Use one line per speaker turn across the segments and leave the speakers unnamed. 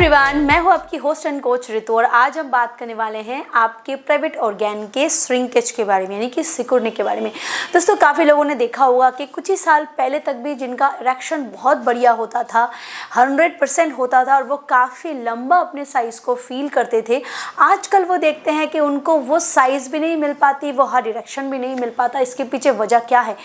Everyone, मैं हूं आपकी होस्ट एंड कोच ऋतु और आज हम बात करने वाले हैं आपके प्राइवेट ऑर्गन के श्रिंकेज के बारे में, यानी कि सिकुड़ने के बारे में। दोस्तों, काफ़ी लोगों ने देखा होगा कि कुछ ही साल पहले तक भी जिनका इरेक्शन बहुत बढ़िया होता था, 100% होता था और वो काफ़ी लंबा अपने साइज़ को फील करते थे, आजकल वो देखते हैं कि उनको वो साइज़ भी नहीं मिल पाती, वो हर इरेक्शन भी नहीं मिल पाता। इसके पीछे वजह क्या है,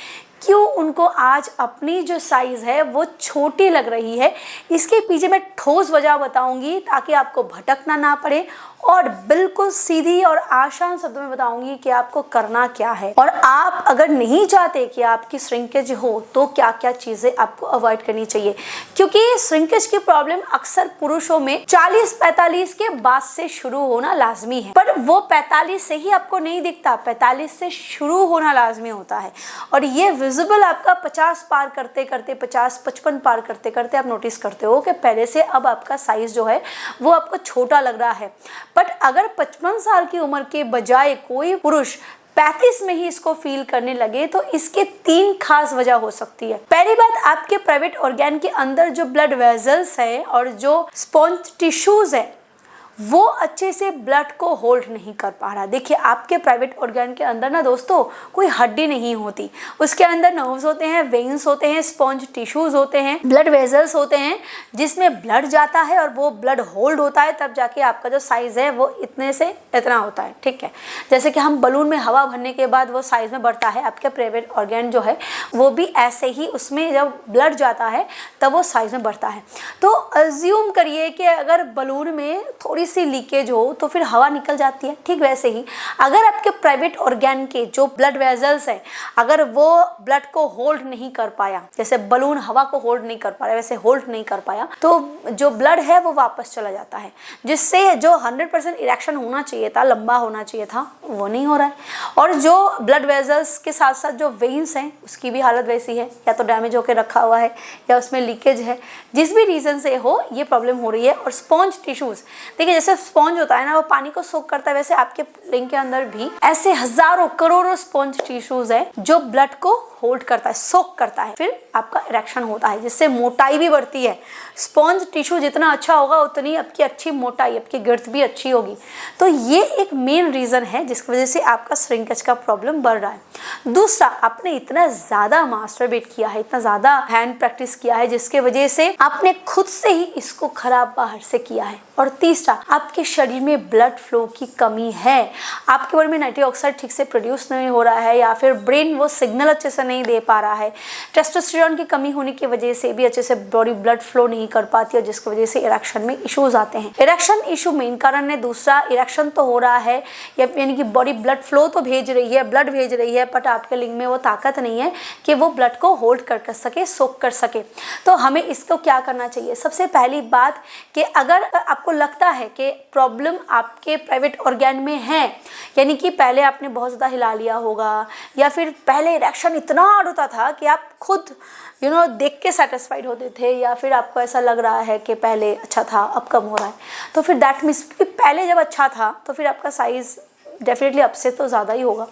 क्यों उनको आज अपनी जो साइज़ है वो छोटी लग रही है? इसके पीछे मैं ठोस वजह बताऊंगी ताकि आपको भटकना ना पड़े और बिल्कुल सीधी और आसान शब्दों में बताऊंगी कि आपको करना क्या है। और आप अगर नहीं चाहते कि आपकी श्रिंकेज हो तो क्या क्या चीज़ें आपको अवॉइड करनी चाहिए, क्योंकि श्रिंकेज की प्रॉब्लम अक्सर पुरुषों में 40-45 के बाद से शुरू होना लाजमी है, पर वो 45 से ही आपको नहीं दिखता, 45 से शुरू होना लाजमी होता है। और ये विजिबल आपका 50 पार करते करते 50-55 पार करते करते आप नोटिस करते हो कि पहले से अब आपका साइज जो है वो आपको छोटा लग रहा है। बट अगर 55 साल की उम्र के बजाय कोई पुरुष 35 में ही इसको फील करने लगे तो इसके 3 खास वजह हो सकती है। पहली बात, आपके प्राइवेट ऑर्गन के अंदर जो ब्लड वेजल्स है और जो स्पॉन्ज टिश्यूज है वो अच्छे से ब्लड को होल्ड नहीं कर पा रहा। देखिए, आपके प्राइवेट ऑर्गन के अंदर ना दोस्तों कोई हड्डी नहीं होती, उसके अंदर नर्व्स होते हैं, वेन्स होते हैं, स्पॉन्ज टिश्यूज होते हैं, ब्लड वेजल्स होते हैं जिसमें ब्लड जाता है और वो ब्लड होल्ड होता है, तब जाके आपका जो साइज है वो इतने से इतना होता है। ठीक है, जैसे कि हम बलून में हवा भरने के बाद वो साइज में बढ़ता है, आपके प्राइवेट ऑर्गन जो है वो भी ऐसे ही, उसमें जब ब्लड जाता है तब वो साइज में बढ़ता है। तो अज्यूम करिए कि अगर बलून में थोड़ी सी लीकेज हो तो फिर हवा निकल जाती है, ठीक वैसे ही अगर आपके प्राइवेट ऑर्गन के जो ब्लड वेजल्स है अगर वो ब्लड को होल्ड नहीं कर पाया, जैसे बलून हवा को होल्ड नहीं कर पा रहा वैसे होल्ड नहीं कर पाया, तो जो ब्लड है वो वापस चला जाता है, जिससे जो 100% इरेक्शन होना चाहिए था, लंबा होना चाहिए था, वो नहीं हो रहा है। और जो ब्लड वेजल्स के साथ साथ जो वेन्स हैं उसकी भी हालत वैसी है, या तो डैमेज होकर रखा हुआ है या उसमें लीकेज है, जिस भी रीजन से हो ये प्रॉब्लम हो रही है। और स्पॉन्ज टिश्यूज, देखिए जैसे स्पॉन्ज होता है ना वो पानी को सोक करता है, वैसे आपके लिंग के अंदर भी ऐसे हजारों करोड़ों स्पॉन्ज टिश्यूज है जो ब्लड को होल्ड करता है, सोक करता है, फिर आपका इरेक्शन होता है, जिससे मोटाई भी बढ़ती है। स्पॉन्ज टिश्यू जितना अच्छा होगा उतनी आपकी अच्छी मोटाई, आपकी girth भी अच्छी होगी। तो ये एक मेन रीजन है जिसकी वजह से आपका श्रिंकेज का प्रॉब्लम बढ़ रहा है। दूसरा, आपने इतना ज्यादा मास्टरबेट किया है, इतना ज्यादा हैंड प्रैक्टिस किया है जिसके वजह से आपने खुद से ही इसको खराब बाहर से किया है। और तीसरा, आपके शरीर में ब्लड फ्लो की कमी है, आपके बॉडी में नाइट्रिक ऑक्साइड ठीक से प्रोड्यूस नहीं हो रहा है, या फिर ब्रेन वो सिग्नल अच्छे से नहीं दे पा रहा है, टेस्टोस्टेरोन की कमी होने की वजह से भी अच्छे से बॉडी ब्लड फ्लो नहीं कर पाती है, जिसकी वजह से इरेक्शन में इश्यूज आते हैं। इरेक्शन इशू मेन कारण है। दूसरा, इरेक्शन तो हो रहा है, यानी कि बॉडी ब्लड फ्लो तो भेज रही है, ब्लड भेज रही है, बट आपके लिंग में वो ताकत नहीं है कि वो ब्लड को होल्ड कर सके, सोक कर सके। तो हमें इसको क्या करना चाहिए? सबसे पहली बात कि अगर आपको लगता है कि प्रॉब्लम आपके प्राइवेट ऑर्गन में है, यानी कि पहले आपने बहुत ज़्यादा हिला लिया होगा, या फिर पहले इरेक्शन इतना हार्ड होता था कि आप खुद देख के सेटिस्फाइड होते थे, या फिर आपको ऐसा लग रहा है कि पहले अच्छा था अब कम हो रहा है, तो फिर दैट मीन्स कि पहले जब अच्छा था तो फिर आपका साइज़ डेफिनेटली अब से तो ज़्यादा ही होगा।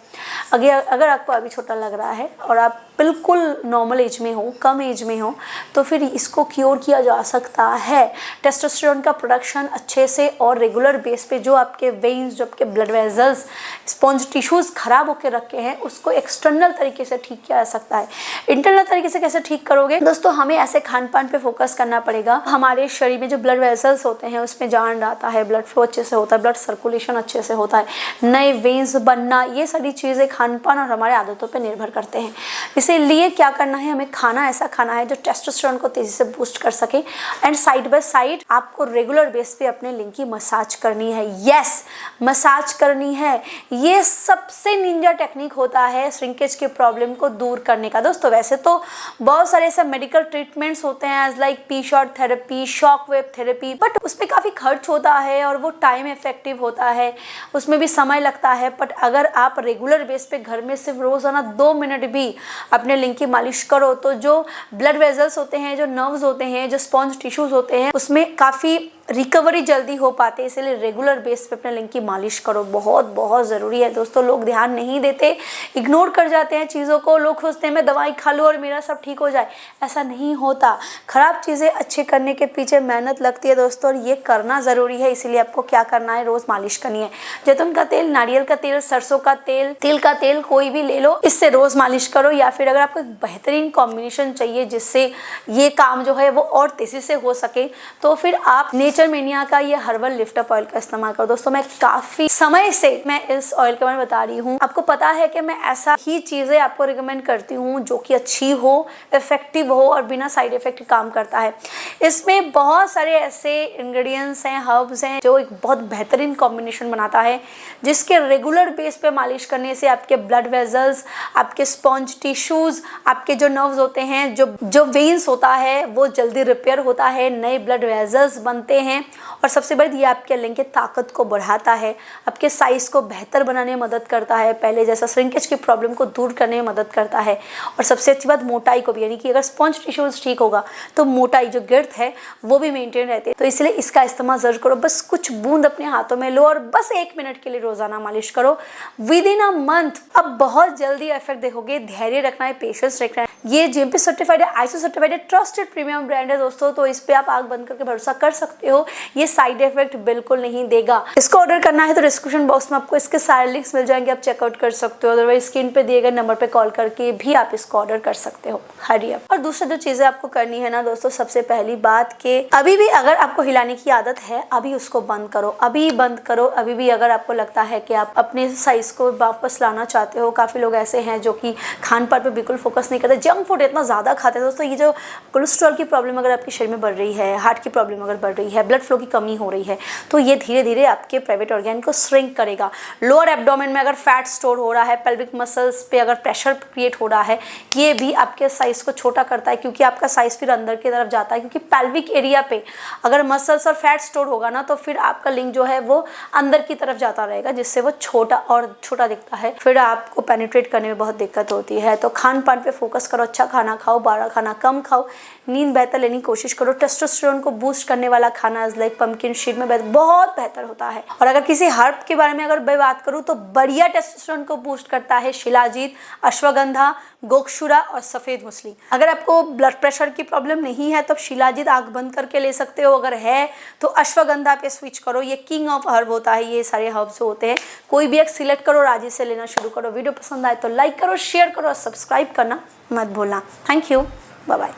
अगर आपको अभी छोटा लग रहा है और आप बिल्कुल नॉर्मल एज में हो, कम एज में हो, तो फिर इसको क्योर किया जा सकता है। टेस्टोस्टेरोन का प्रोडक्शन अच्छे से और रेगुलर बेस पे जो आपके वेन्स, जो आपके ब्लड वेजल्स, स्पॉन्ज टिश्यूज़ खराब होकर रखे हैं उसको एक्सटर्नल तरीके से ठीक किया जा सकता है। इंटरनल तरीके से कैसे ठीक करोगे दोस्तों? हमें ऐसे खान पान पे फोकस करना पड़ेगा। हमारे शरीर में जो ब्लड वेजल्स होते हैं उसमें जान आता है, ब्लड फ्लो अच्छे से होता है, ब्लड सर्कुलेशन अच्छे से होता है, नए वेन्स बनना, ये सारी चीज़ें खान पान और हमारे आदतों पर निर्भर करते हैं। इसीलिए क्या करना है, हमें खाना ऐसा खाना है जो टेस्टोस्टेरोन को तेजी से बूस्ट कर सके। एंड साइड बाय साइड आपको रेगुलर बेस पे अपने लिंग की मसाज करनी है। यस, मसाज करनी है। ये सबसे निंजा टेक्निक होता है श्रिंकेज के प्रॉब्लम को दूर करने का। दोस्तों, वैसे तो बहुत सारे ऐसे मेडिकल ट्रीटमेंट्स होते हैं as like P shot therapy, shock wave therapy, but उसमें काफ़ी खर्च होता है और वो टाइम इफेक्टिव होता है, उसमें भी समय लगता है। बट अगर आप रेगुलर बेस पे घर में सिर्फ रोज़ाना 2 मिनट भी अपने लिंग की मालिश करो तो जो ब्लड वेजल्स होते हैं, जो नर्व्स होते हैं, जो स्पॉन्ज टिश्यूज होते हैं उसमें काफ़ी रिकवरी जल्दी हो पाते, इसलिए रेगुलर बेस पे अपने लिंग की मालिश करो, बहुत बहुत ज़रूरी है दोस्तों। लोग ध्यान नहीं देते, इग्नोर कर जाते हैं चीज़ों को। लोग सोचते हैं मैं दवाई खा लूँ और मेरा सब ठीक हो जाए, ऐसा नहीं होता। ख़राब चीज़ें अच्छे करने के पीछे मेहनत लगती है दोस्तों, और ये करना ज़रूरी है। इसीलिए आपको क्या करना है, रोज़ मालिश करनी है। जैतून का तेल, नारियल का तेल, सरसों का तेल, तिल का तेल कोई भी ले लो, इससे रोज़ मालिश करो। या फिर अगर आपको एक बेहतरीन कॉम्बिनेशन चाहिए जिससे ये काम जो है वो और तेज़ी से हो सके, तो फिर आप नेचरमेनिया का ये हर्बल लिफ्ट अप ऑयल का इस्तेमाल करो। दोस्तों मैं काफ़ी समय से मैं इस ऑयल के बारे में बता रही हूँ। आपको पता है कि मैं ऐसा ही चीज़ें आपको रिकमेंड करती हूँ जो कि अच्छी हो, इफेक्टिव हो और बिना साइड इफेक्ट काम करता है। इसमें बहुत सारे ऐसे इंग्रेडिएंट्स हैं, हर्ब्स हैं, जो एक बहुत बेहतरीन कॉम्बिनेशन बनाता है, जिसके रेगुलर बेस पे मालिश करने से आपके ब्लड वेजल्स, आपके स्पॉन्ज टिश्यूज, आपके जो नर्व्स होते हैं, जो वेन्स होता है, वो जल्दी रिपेयर होता है, नए ब्लड वेजल्स बनते हैं। और सबसे बड़ी ये आपके लिंग की ताकत को बढ़ाता है, आपके साइज को बेहतर बनाने में मदद करता है, पहले जैसा श्रिंकेज की प्रॉब्लम को दूर करने में मदद करता है। और सबसे अच्छी बात मोटाई को भी, यानी कि अगर स्पॉन्ज टिश्यूज ठीक होगा तो मोटाई जो गिर्द है वो भी मेंटेन रहती है। तो इसलिए इसका इस्तेमाल जरूर करो। बस कुछ बूंद अपने हाथों में लो और बस 1 मिनट के लिए रोजाना मालिश करो। विद इन अ मंथ अब बहुत जल्दी इफेक्ट देखोगे। धैर्य रखना है, पेशेंस रखना है। ये GMP सर्टिफाइड है, ISO सर्टिफाइड है, ट्रस्टेड प्रीमियम ब्रांड है दोस्तों, तो इस पे आप आंख बंद करके भरोसा कर सकते हो। ये साइड इफेक्ट बिल्कुल नहीं देगा। इसको ऑर्डर करना है तो डिस्क्रिप्शन बॉक्स में आपको इसके सारे लिंक्स मिल जाएंगे, आप चेकआउट कर सकते हो। अदरवाइज स्क्रीन पे दिए गए नंबर पे कॉल करके भी आप इसको ऑर्डर कर सकते हो। Hurry up. और दूसरा जो चीजें आपको करनी है ना दोस्तों, सबसे पहली बात कि अभी भी अगर आपको हिलाने की आदत है, अभी उसको बंद करो, अभी बंद करो। अभी भी अगर आपको लगता है कि आप अपने साइज को वापस लाना चाहते हो, काफी लोग ऐसे हैं जो कि खान पान पे बिल्कुल फोकस नहीं करते, जंक फूड इतना ज्यादा खाते हैं दोस्तों। ये जो कोलेस्ट्रॉल की प्रॉब्लम अगर आपके शरीर में बढ़ रही है, हार्ट की प्रॉब्लम अगर बढ़ रही है, ब्लड फ्लो की कमी हो रही है, तो ये धीरे धीरे आपके प्राइवेट ऑर्गन को श्रिंक करेगा। लोअर एब्डोमेन में अगर फैट स्टोर हो रहा है, पेल्विक मसल्स पे अगर प्रेशर क्रिएट हो रहा है, ये भी आपके साइज को छोटा करता है, क्योंकि आपका साइज फिर अंदर की तरफ जाता है। क्योंकि पेल्विक एरिया पे अगर मसल्स और फैट स्टोर होगा ना, तो फिर आपका लिंग जो है वो अंदर की तरफ जाता रहेगा, जिससे वो छोटा और छोटा दिखता है। फिर आपको पेनिट्रेट करने में बहुत दिक्कत होती है। तो खान पान पे फोकस करो, अच्छा खाना खाओ, बाहर खाना कम खाओ, नींद बेहतर लेने की कोशिश करो। टेस्टोस्टेरोन को बूस्ट करने वाला खाना लाइक पंपकिन सीड में बहुत बेहतर होता है। और अगर किसी हर्ब के बारे में अगर मैं बात करूँ तो बढ़िया टेस्टोस्टेरोन को बूस्ट करता है शिलाजीत, अश्वगंधा, गोक्षुरा और सफेद मूसली। अगर आपको ब्लड प्रेशर की प्रॉब्लम नहीं है तो शिलाजीत आंख बंद करके ले सकते हो, अगर है तो अश्वगंधा पे स्विच करो। ये किंग ऑफ हर्ब होता है। ये सारे हर्ब्स होते हैं, कोई भी एक सिलेक्ट करो, राजी से लेना शुरू करो। वीडियो पसंद आए तो लाइक करो, शेयर करो और सब्सक्राइब करना मत भूलना। Thank you, bye bye.